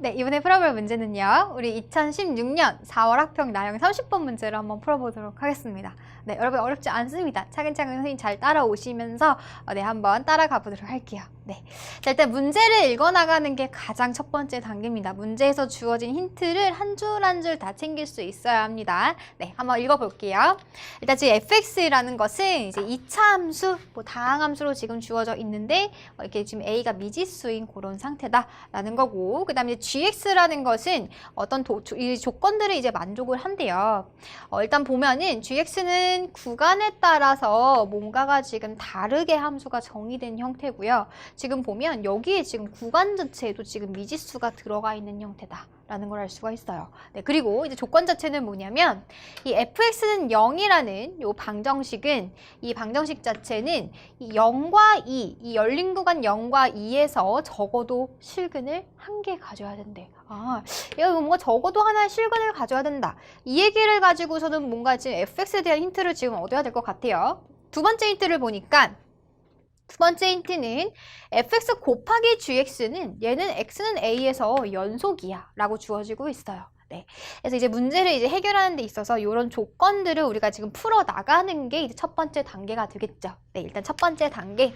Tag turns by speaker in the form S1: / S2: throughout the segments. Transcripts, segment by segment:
S1: 네, 이번에 풀어볼 문제는요. 우리 2016년 4월 학평 나형 30번 문제를 한번 풀어보도록 하겠습니다. 네, 여러분 어렵지 않습니다. 차근차근 선생님 잘 따라오시면서 네, 한번 따라가 보도록 할게요. 네, 자, 일단 문제를 읽어나가는 게 가장 첫 번째 단계입니다. 문제에서 주어진 힌트를 한 줄 한 줄 다 챙길 수 있어야 합니다. 네, 한번 읽어볼게요. 일단 지금 fx라는 것은 이제 2차 함수, 뭐 다항함수로 지금 주어져 있는데 이렇게 지금 a가 미지수인 그런 상태다라는 거고, 그 다음에 gx라는 것은 어떤 이 조건들을 이제 만족을 한대요. 일단 보면은 gx는 구간에 따라서 뭔가가 지금 다르게 함수가 정의된 형태고요. 지금 보면 여기에 지금 구간 자체에도 지금 미지수가 들어가 있는 형태다라는 걸 알 수가 있어요. 네, 그리고 이제 조건 자체는 뭐냐면 이 fx는 0이라는 요 방정식은 이 방정식 자체는 이 0과 2, 이 열린 구간 0과 2에서 적어도 실근을 한 개 가져야 된대. 얘가 뭔가 적어도 하나의 실근을 가져야 된다. 이 얘기를 가지고서는 뭔가 지금 fx에 대한 힌트를 지금 얻어야 될 것 같아요. 두 번째 힌트를 보니까 두 번째 힌트는 fx 곱하기 gx는 얘는 x는 a에서 연속이야 라고 주어지고 있어요. 네. 그래서 이제 문제를 이제 해결하는 데 있어서 이런 조건들을 우리가 지금 풀어 나가는 게 이제 첫 번째 단계가 되겠죠. 네, 일단 첫 번째 단계.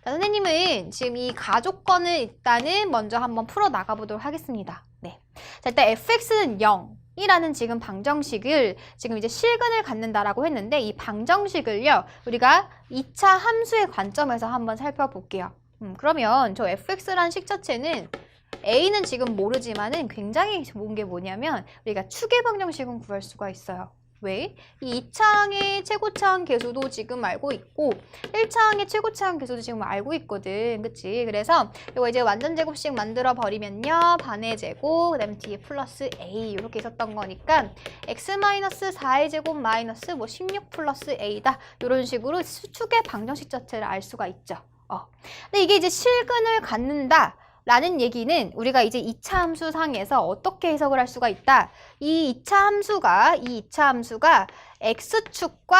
S1: 자, 선생님은 지금 이 가조건을 일단은 먼저 한번 풀어 나가 보도록 하겠습니다. 네. 자, 일단 fx는 0. 이라는 지금 방정식을 지금 이제 실근을 갖는다라고 했는데 이 방정식을요 우리가 2차 함수의 관점에서 한번 살펴볼게요. 그러면 저 fx라는 식 자체는 a는 지금 모르지만은 굉장히 좋은 게 뭐냐면 우리가 추계 방정식은 구할 수가 있어요. 왜? 이 2차항의 최고차항 계수도 지금 알고 있고 1차항의 최고차항 계수도 지금 알고 있거든. 그치? 그래서 이거 이제 완전 제곱식 만들어 버리면요. 반의 제곱, 그 다음에 뒤에 플러스 a 이렇게 있었던 거니까 x-4의 제곱 마이너스 뭐 16 플러스 a다. 이런 식으로 추계 방정식 자체를 알 수가 있죠. 근데 이게 이제 실근을 갖는다. 라는 얘기는 우리가 이제 2차 함수 상에서 어떻게 해석을 할 수가 있다. 이 2차 함수가 x축과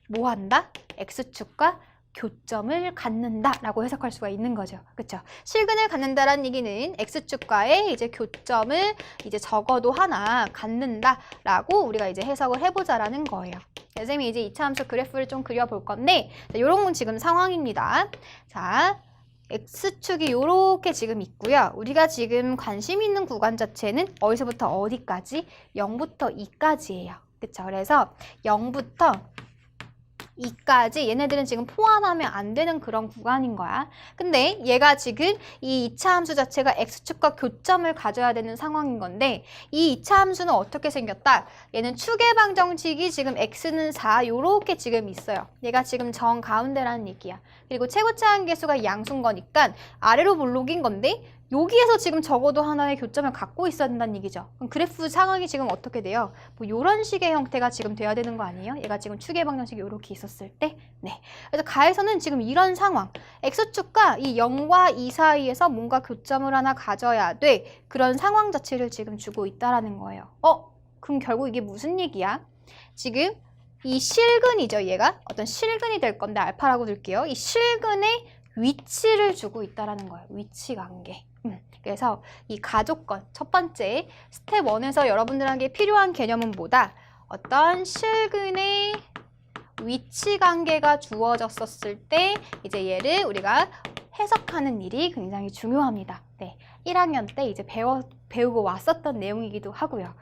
S1: 뭐 한다? x축과 교점을 갖는다 라고 해석할 수가 있는 거죠. 그쵸? 실근을 갖는다라는 얘기는 x축과의 이제 교점을 이제 적어도 하나 갖는다 라고 우리가 이제 해석을 해보자라는 거예요. 선생님이 이제 2차 함수 그래프를 좀 그려볼 건데 이런 건 지금 상황입니다. 자. X축이 이렇게 지금 있고요. 우리가 지금 관심 있는 구간 자체는 어디서부터 어디까지? 0부터 2까지예요. 그쵸? 그래서 0부터 2까지 얘네들은 지금 포함하면 안 되는 그런 구간인 거야. 근데 얘가 지금 이 2차 함수 자체가 X축과 교점을 가져야 되는 상황인 건데 이 2차 함수는 어떻게 생겼다? 얘는 추계 방정식이 지금 X는 4 요렇게 지금 있어요. 얘가 지금 정 가운데라는 얘기야. 그리고 최고차항 계수가 양수인 거니까 아래로 볼록인 건데 여기에서 지금 적어도 하나의 교점을 갖고 있어야 된다는 얘기죠. 그럼 그래프 상황이 지금 어떻게 돼요? 뭐 이런 식의 형태가 지금 돼야 되는 거 아니에요? 얘가 지금 추계 방정식이 이렇게 있었을 때. 네. 그래서 가에서는 지금 이런 상황. X축과 이 0과 2 사이에서 뭔가 교점을 하나 가져야 돼. 그런 상황 자체를 지금 주고 있다라는 거예요. 그럼 결국 이게 무슨 얘기야? 지금 이 실근이죠. 얘가 어떤 실근이 될 건데 알파라고 둘게요. 이 실근의 위치를 주고 있다라는 거예요. 위치 관계. 그래서 이 가조건 첫 번째 스텝 1에서 여러분들에게 필요한 개념은 뭐다? 어떤 실근의 위치 관계가 주어졌었을 때 이제 얘를 우리가 해석하는 일이 굉장히 중요합니다. 네, 1학년 때 이제 배우고 왔었던 내용이기도 하고요.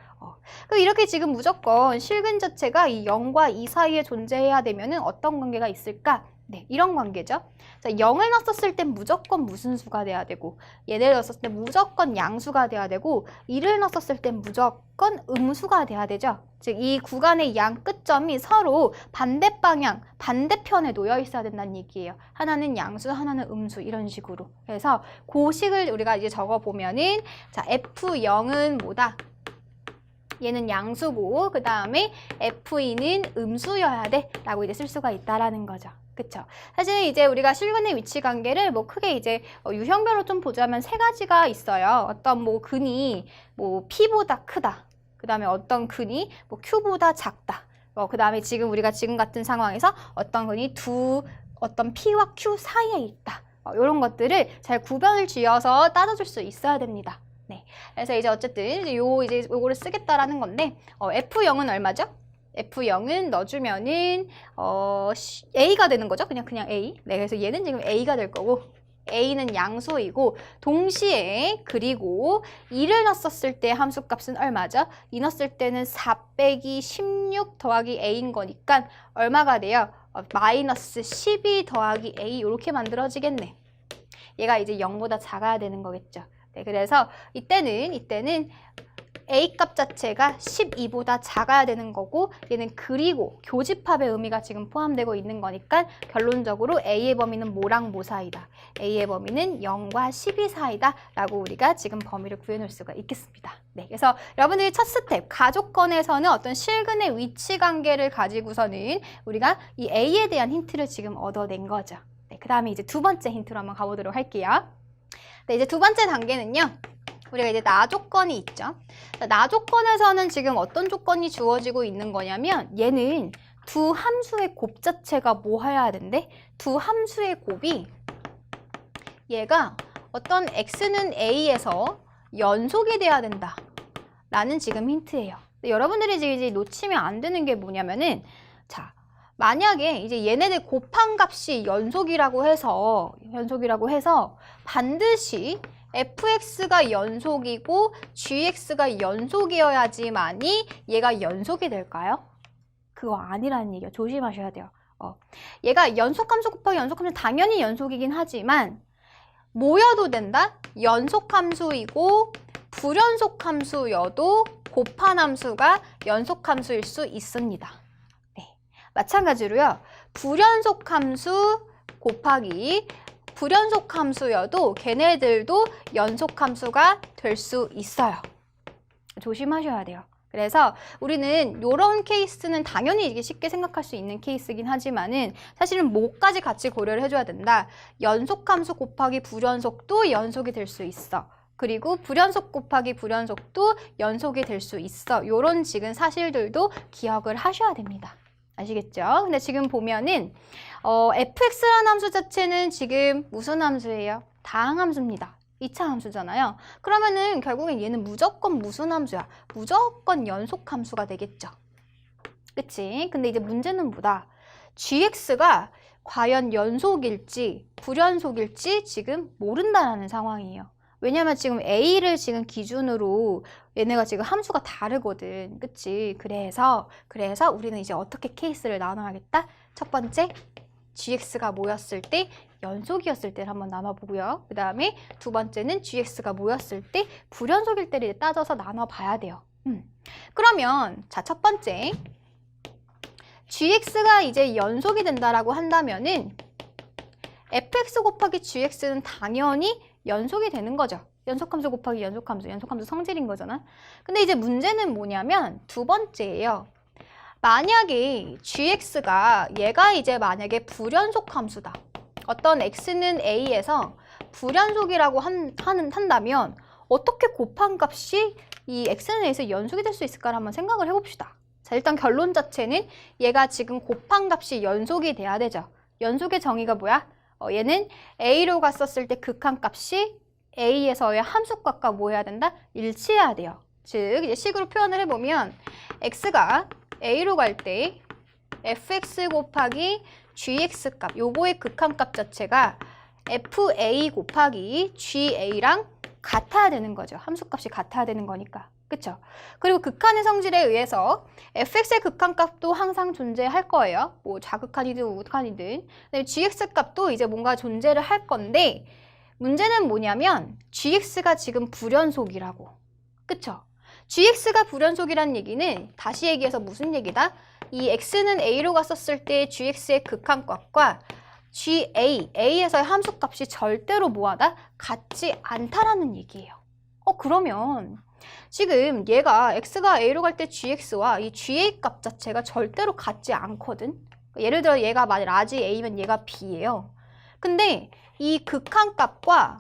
S1: 그럼 이렇게 지금 무조건 실근 자체가 이 0과 2 사이에 존재해야 되면은 어떤 관계가 있을까? 네, 이런 관계죠. 자, 0을 넣었을 땐 무조건 무슨 수가 돼야 되고 얘를 넣었을 때 무조건 양수가 돼야 되고 2를 넣었을 땐 무조건 음수가 돼야 되죠. 즉, 이 구간의 양 끝점이 서로 반대 방향, 반대편에 놓여 있어야 된다는 얘기예요. 하나는 양수, 하나는 음수 이런 식으로. 그래서 그 식을 우리가 이제 적어보면은 자, F0은 뭐다? 얘는 양수고 그 다음에 F2는 음수여야 돼 라고 이제 쓸 수가 있다라는 거죠. 그쵸? 사실 이제 우리가 실근의 위치 관계를 뭐 크게 이제 유형별로 좀 보자면 세 가지가 있어요. 어떤 뭐 근이 뭐 P보다 크다. 그 다음에 어떤 근이 뭐 Q보다 작다. 그 다음에 지금 우리가 지금 같은 상황에서 어떤 근이 어떤 P와 Q 사이에 있다. 이런 것들을 잘 구별을 지어서 따져줄 수 있어야 됩니다. 네. 그래서 이제 어쨌든 이제 요거를 쓰겠다라는 건데 F0은 얼마죠? F0은 넣어주면은 A가 되는 거죠. 그냥 A. 네, 그래서 얘는 지금 A가 될 거고 A는 양수이고 동시에 그리고 2를 넣었을 때 함수값은 얼마죠? 2 넣었을 때는 4 빼기 16 더하기 A인 거니까 얼마가 돼요? 마이너스 12 더하기 A 이렇게 만들어지겠네. 얘가 이제 0보다 작아야 되는 거겠죠. 네, 그래서 이때는 A 값 자체가 12보다 작아야 되는 거고 얘는 그리고 교집합의 의미가 지금 포함되고 있는 거니까 결론적으로 A의 범위는 뭐랑 뭐 사이다. A의 범위는 0과 12 사이다 라고 우리가 지금 범위를 구해놓을 수가 있겠습니다. 네, 그래서 여러분들이 첫 스텝 가족권에서는 어떤 실근의 위치 관계를 가지고서는 우리가 이 A에 대한 힌트를 지금 얻어낸 거죠. 네, 그 다음에 이제 두 번째 힌트로 한번 가보도록 할게요. 네, 이제 두 번째 단계는요. 우리가 이제 나 조건이 있죠. 나 조건에서는 지금 어떤 조건이 주어지고 있는 거냐면 얘는 두 함수의 곱 자체가 뭐 해야 된대? 두 함수의 곱이 얘가 어떤 x는 a에서 연속이 돼야 된다 라는 지금 힌트예요. 여러분들이 이제 놓치면 안 되는 게 뭐냐면은 자 만약에 이제 얘네들 곱한 값이 연속이라고 해서 반드시 fx가 연속이고 gx가 연속이어야지만이 얘가 연속이 될까요? 그거 아니라는 얘기야. 조심하셔야 돼요. 얘가 연속함수 곱하기 연속함수 당연히 연속이긴 하지만 모여도 된다? 연속함수이고 불연속함수여도 곱한 함수가 연속함수일 수 있습니다. 네. 마찬가지로요. 불연속함수 곱하기 불연속함수여도 걔네들도 연속함수가 될 수 있어요. 조심하셔야 돼요. 그래서 우리는 이런 케이스는 당연히 이게 쉽게 생각할 수 있는 케이스이긴 하지만은 사실은 뭐까지 같이 고려를 해줘야 된다. 연속함수 곱하기 불연속도 연속이 될 수 있어. 그리고 불연속 곱하기 불연속도 연속이 될 수 있어. 이런 지금 사실들도 기억을 하셔야 됩니다. 아시겠죠? 근데 지금 보면은 fx라는 함수 자체는 지금 무슨 함수예요? 다항함수입니다. 2차 함수잖아요. 그러면은 결국엔 얘는 무조건 무슨 함수야? 무조건 연속함수가 되겠죠. 그치? 근데 이제 문제는 뭐다? gx가 과연 연속일지 불연속일지 지금 모른다라는 상황이에요. 왜냐면 지금 a를 지금 기준으로 얘네가 지금 함수가 다르거든. 그치? 그래서 우리는 이제 어떻게 케이스를 나눠야겠다? 첫 번째, gx가 뭐였을 때? 연속이었을 때를 한번 나눠보고요. 그 다음에 두 번째는 gx가 뭐였을 때? 불연속일 때를 따져서 나눠봐야 돼요. 그러면 자, 첫 번째 gx가 이제 연속이 된다라고 한다면은 fx 곱하기 gx는 당연히 연속이 되는 거죠. 연속함수 곱하기 연속함수 성질인 거잖아. 근데 이제 문제는 뭐냐면 두 번째예요. 만약에 gx가 얘가 이제 만약에 불연속함수다. 어떤 x는 a에서 불연속이라고 한다면 어떻게 곱한 값이 이 x는 a에서 연속이 될 수 있을까를 한번 생각을 해봅시다. 자, 일단 결론 자체는 얘가 지금 곱한 값이 연속이 돼야 되죠. 연속의 정의가 뭐야? 얘는 a로 갔었을 때 극한값이 a에서의 함수값과 뭐 해야 된다? 일치해야 돼요. 즉 이제 식으로 표현을 해보면 x가 a로 갈 때 fx 곱하기 gx 값 요거의 극한값 자체가 fa 곱하기 ga랑 같아야 되는 거죠. 함수값이 같아야 되는 거니까. 그쵸? 그리고 극한의 성질에 의해서 fx의 극한값도 항상 존재할 거예요. 뭐 좌극한이든 우극한이든. 근데 gx 값도 이제 뭔가 존재를 할 건데 문제는 뭐냐면 gx가 지금 불연속이라고. 그쵸? gx가 불연속이라는 얘기는 다시 얘기해서 무슨 얘기다? 이 x는 a로 갔었을 때 gx의 극한값과 a에서의 함수값이 절대로 뭐하다? 같지 않다라는 얘기예요. 그러면 지금 얘가 x가 a로 갈 때 gx와 이 ga 값 자체가 절대로 같지 않거든. 예를 들어 얘가 만약 라지 a면 얘가 b예요. 근데 이 극한값과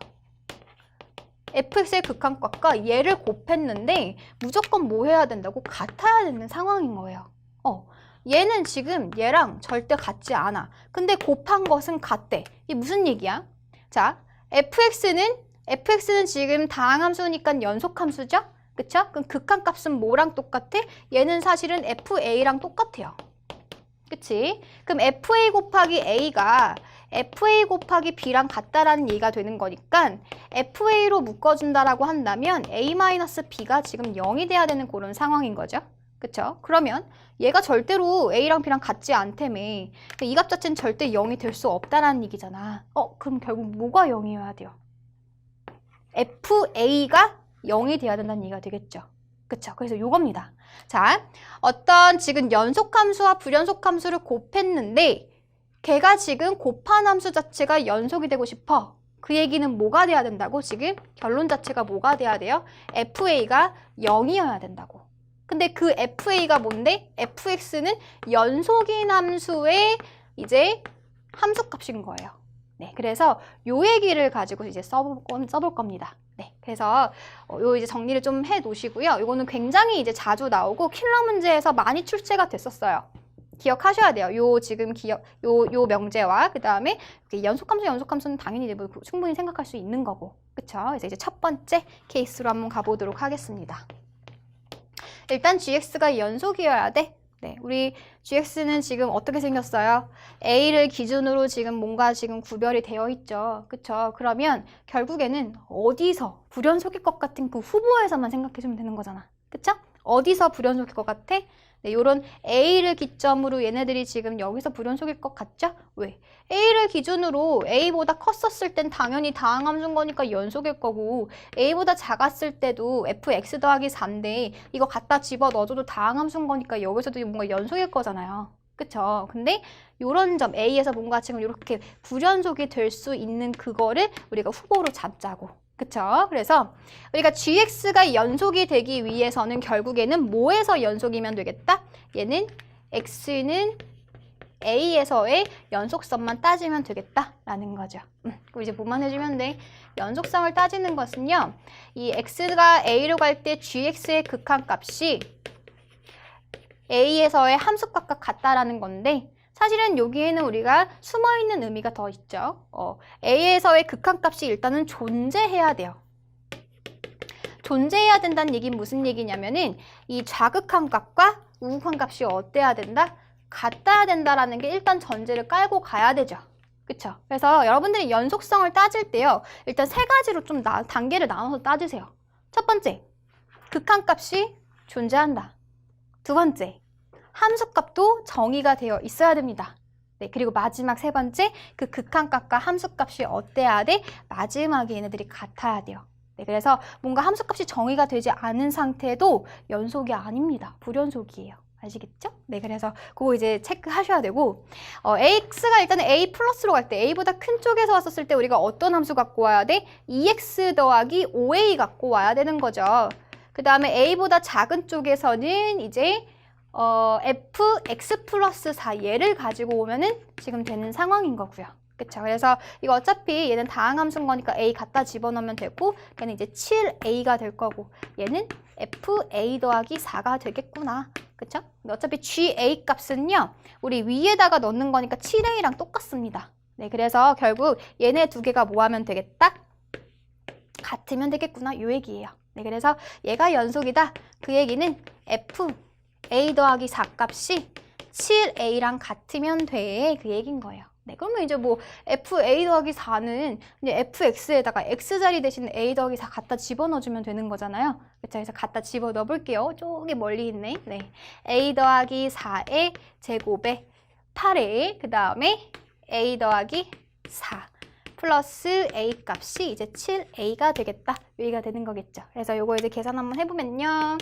S1: fx의 극한값과 얘를 곱했는데 무조건 뭐 해야 된다고? 같아야 되는 상황인 거예요. 얘는 지금 얘랑 절대 같지 않아. 근데 곱한 것은 같대. 이게 무슨 얘기야? 자, fx는 fx는 지금 다항함수니까 연속함수죠? 그쵸? 그럼 극한값은 뭐랑 똑같아? 얘는 사실은 fa랑 똑같아요. 그치? 그럼 fa 곱하기 a가 fa 곱하기 b랑 같다라는 얘기가 되는 거니까 fa로 묶어준다라고 한다면 a-b가 지금 0이 돼야 되는 그런 상황인 거죠. 그쵸? 그러면 얘가 절대로 a랑 b랑 같지 않다며. 이 값 자체는 절대 0이 될 수 없다라는 얘기잖아. 그럼 결국 뭐가 0이어야 돼요? fa가 0이 돼야 된다는 얘기가 되겠죠. 그쵸? 그래서 요겁니다. 자, 어떤 지금 연속함수와 불연속함수를 곱했는데 걔가 지금 곱한 함수 자체가 연속이 되고 싶어. 그 얘기는 뭐가 돼야 된다고? 지금 결론 자체가 뭐가 돼야 돼요? fa가 0이어야 된다고. 근데 그 fa가 뭔데? fx는 연속인 함수의 이제 함수값인 거예요. 네, 그래서 요 얘기를 가지고 이제 써볼 겁니다. 네, 그래서 요 이제 정리를 좀 해 놓으시고요. 이거는 굉장히 이제 자주 나오고 킬러 문제에서 많이 출제가 됐었어요. 기억하셔야 돼요. 요 지금 요 명제와 그 다음에 연속함수는 당연히 이제 뭐 충분히 생각할 수 있는 거고, 그쵸? 그래서 이제 첫 번째 케이스로 한번 가보도록 하겠습니다. 일단 gx가 연속이어야 돼. 네, 우리 gx는 지금 어떻게 생겼어요? a를 기준으로 지금 뭔가 지금 구별이 되어 있죠. 그쵸? 그러면 결국에는 어디서 불연속일 것 같은 그 후보에서만 생각해주면 되는 거잖아. 그쵸? 어디서 불연속일 것 같아? 네, 요런 a를 기점으로 얘네들이 지금 여기서 불연속일 것 같죠? 왜? a를 기준으로 a보다 컸었을 땐 당연히 다항함수인 거니까 연속일 거고, a보다 작았을 때도 fx 더하기 4인데 이거 갖다 집어 넣어줘도 다항함수인 거니까 여기서도 뭔가 연속일 거잖아요. 그쵸? 근데 요런 점 a에서 뭔가 지금 이렇게 불연속이 될 수 있는 그거를 우리가 후보로 잡자고. 그쵸? 그래서 우리가 gx가 연속이 되기 위해서는 결국에는 뭐에서 연속이면 되겠다? 얘는 x는 a에서의 연속성만 따지면 되겠다라는 거죠. 그럼 이제 뭐만 해주면 돼? 연속성을 따지는 것은요, 이 x가 a로 갈 때 gx의 극한값이 a에서의 함수값과 같다라는 건데, 사실은 여기에는 우리가 숨어있는 의미가 더 있죠. a에서의 극한값이 일단은 존재해야 돼요. 존재해야 된다는 얘기는 무슨 얘기냐면은 이 좌극한값과 우극한값이 어때야 된다? 같아야 된다라는 게 일단 전제를 깔고 가야 되죠. 그쵸? 그래서 여러분들이 연속성을 따질 때요, 일단 세 가지로 좀 단계를 나눠서 따지세요. 첫 번째, 극한값이 존재한다. 두 번째, 함수값도 정의가 되어 있어야 됩니다. 네, 그리고 마지막 세 번째, 그 극한값과 함수값이 어때야 돼? 마지막에 얘네들이 같아야 돼요. 네, 그래서 뭔가 함수값이 정의가 되지 않은 상태도 연속이 아닙니다. 불연속이에요. 아시겠죠? 네, 그래서 그거 이제 체크하셔야 되고, ax가 일단은 a 플러스로 갈 때, a보다 큰 쪽에서 왔었을 때 우리가 어떤 함수 갖고 와야 돼? 2x 더하기 5a 갖고 와야 되는 거죠. 그 다음에 a보다 작은 쪽에서는 이제 fx 플러스 4 얘를 가지고 오면은 지금 되는 상황인 거고요. 그쵸? 그래서 이거 어차피 얘는 다항함수인 거니까 a 갖다 집어넣으면 되고, 얘는 이제 7a가 될 거고, 얘는 fa 더하기 4가 되겠구나. 그쵸? 근데 어차피 ga 값은요, 우리 위에다가 넣는 거니까 7a랑 똑같습니다. 네, 그래서 결국 얘네 두 개가 뭐 하면 되겠다? 같으면 되겠구나. 요 얘기예요. 네, 그래서 얘가 연속이다. 그 얘기는 fa 더하기 4 값이 7a랑 같으면 돼. 그 얘기인 거예요. 네, 그러면 이제 뭐 fa 더하기 4는 이제 fx에다가 x자리 대신 a 더하기 4 갖다 집어넣어주면 되는 거잖아요. 그쵸? 그래서 갖다 집어넣어 볼게요. 저기 멀리 있네. 네, a 더하기 4의 제곱에 8에 그 다음에 a 더하기 4 플러스 a 값이 이제 7a가 되겠다. 여기가 되는 거겠죠. 그래서 요거 이제 계산 한번 해보면요,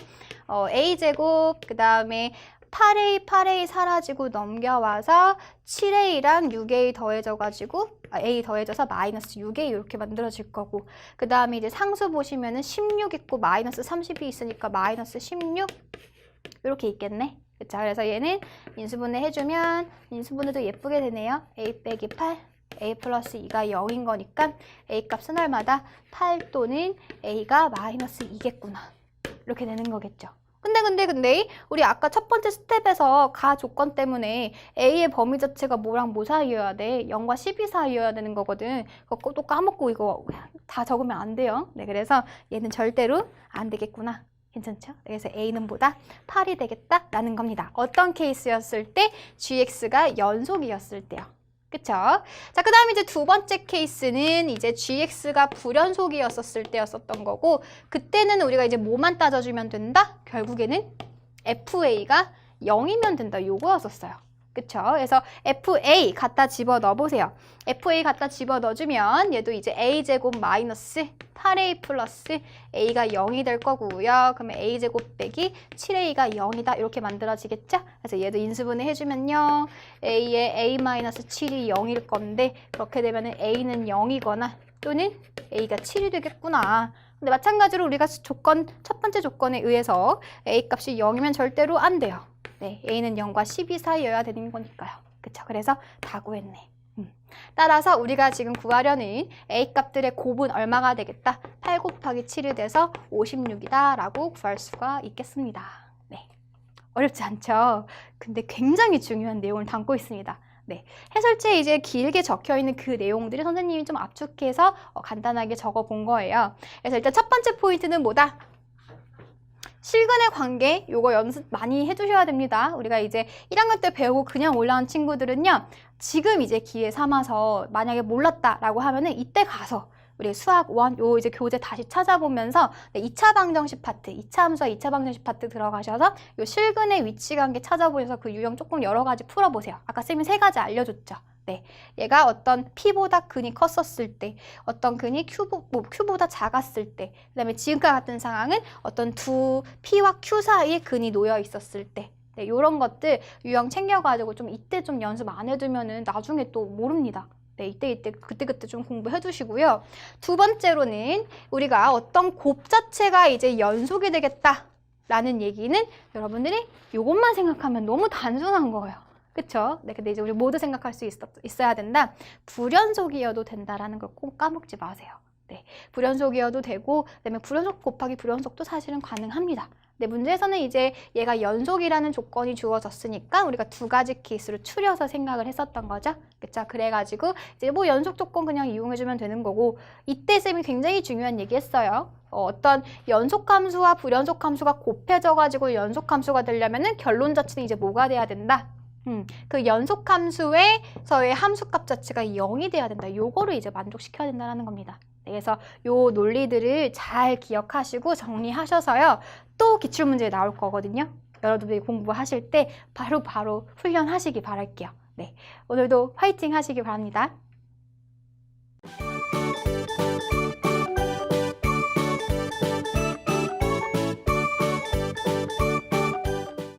S1: a 제곱 그 다음에 8a 사라지고 넘겨와서 7a랑 6a 더해져가지고 a 더해져서 마이너스 6a 이렇게 만들어질 거고, 그 다음에 이제 상수 보시면은 16 있고 마이너스 30이 있으니까 마이너스 16 이렇게 있겠네. 그쵸? 그래서 얘는 인수분해 해주면 인수분해도 예쁘게 되네요. a 빼기 8 a 플러스 2가 0인 거니까 a 값은 얼마다? 8 또는 a가 마이너스 2겠구나. 이렇게 되는 거겠죠. 근데 우리 아까 첫 번째 스텝에서 가 조건 때문에 A의 범위 자체가 뭐랑 뭐 사이여야 돼? 0과 12 사이여야 되는 거거든. 그거 또 까먹고 이거 다 적으면 안 돼요. 네, 그래서 얘는 절대로 안 되겠구나. 괜찮죠? 그래서 A는 보다 8이 되겠다라는 겁니다. 어떤 케이스였을 때? GX가 연속이었을 때요. 그쵸? 자, 그 다음에 이제 두 번째 케이스는 이제 GX가 불연속이었을 때였었던 거고, 그때는 우리가 이제 뭐만 따져주면 된다? 결국에는 FA가 0이면 된다. 요거였었어요. 그쵸? 그래서 FA 갖다 집어 넣어보세요. FA 갖다 집어 넣어주면 얘도 이제 A제곱 마이너스 8A 플러스 A가 0이 될 거고요. 그러면 A제곱 빼기 7A가 0이다. 이렇게 만들어지겠죠? 그래서 얘도 인수분해 해주면요. A의 A 마이너스 7이 0일 건데 그렇게 되면 A는 0이거나 또는 A가 7이 되겠구나. 근데 마찬가지로 우리가 첫 번째 조건에 의해서 A 값이 0이면 절대로 안 돼요. 네, A는 0과 12 사이여야 되는 거니까요. 그쵸? 그래서 다 구했네. 따라서 우리가 지금 구하려는 A 값들의 곱은 얼마가 되겠다? 8 곱하기 7이 돼서 56이다 라고 구할 수가 있겠습니다. 네, 어렵지 않죠? 근데 굉장히 중요한 내용을 담고 있습니다. 네, 해설지에 이제 길게 적혀있는 그 내용들이 선생님이 좀 압축해서 간단하게 적어본 거예요. 그래서 일단 첫 번째 포인트는 뭐다? 실근의 관계, 요거 연습 많이 해주셔야 됩니다. 우리가 이제 1학년 때 배우고 그냥 올라온 친구들은요, 지금 이제 기회 삼아서 만약에 몰랐다라고 하면은 이때 가서 우리 수학 1, 요 이제 교재 다시 찾아보면서 2차 방정식 파트, 2차 함수와 2차 방정식 파트 들어가셔서 요 실근의 위치 관계 찾아보면서 그 유형 조금 여러 가지 풀어보세요. 아까 쌤이 3가지 알려줬죠. 네, 얘가 어떤 P보다 근이 컸었을 때, 어떤 근이 Q보다 작았을 때, 그 다음에 지금과 같은 상황은 어떤 두 P와 Q 사이에 근이 놓여 있었을 때, 네, 요런 것들 유형 챙겨가지고 좀 이때 좀 연습 안 해두면은 나중에 또 모릅니다. 네, 그때 좀 공부해 두시고요. 두 번째로는 우리가 어떤 곱 자체가 이제 연속이 되겠다라는 얘기는 여러분들이 요것만 생각하면 너무 단순한 거예요. 그쵸? 네, 근데 이제 우리 모두 생각할 수 있어야 된다. 불연속이어도 된다라는 걸 꼭 까먹지 마세요. 네, 불연속이어도 되고, 그다음에 불연속 곱하기 불연속도 사실은 가능합니다. 네, 문제에서는 이제 얘가 연속이라는 조건이 주어졌으니까 우리가 2가지 케이스로 추려서 생각을 했었던 거죠. 그쵸? 그래가지고 이제 뭐 연속 조건 그냥 이용해주면 되는 거고, 이때 쌤이 굉장히 중요한 얘기 했어요. 어떤 연속함수와 불연속함수가 곱해져가지고 연속함수가 되려면은 결론 자체는 이제 뭐가 돼야 된다? 그 연속함수에서의 함수값 자체가 0이 돼야 된다. 요거를 이제 만족시켜야 된다는 겁니다. 그래서 요 논리들을 잘 기억하시고 정리하셔서요. 또 기출문제 나올 거거든요. 여러분들이 공부하실 때 바로 훈련하시기 바랄게요. 네, 오늘도 화이팅 하시기 바랍니다.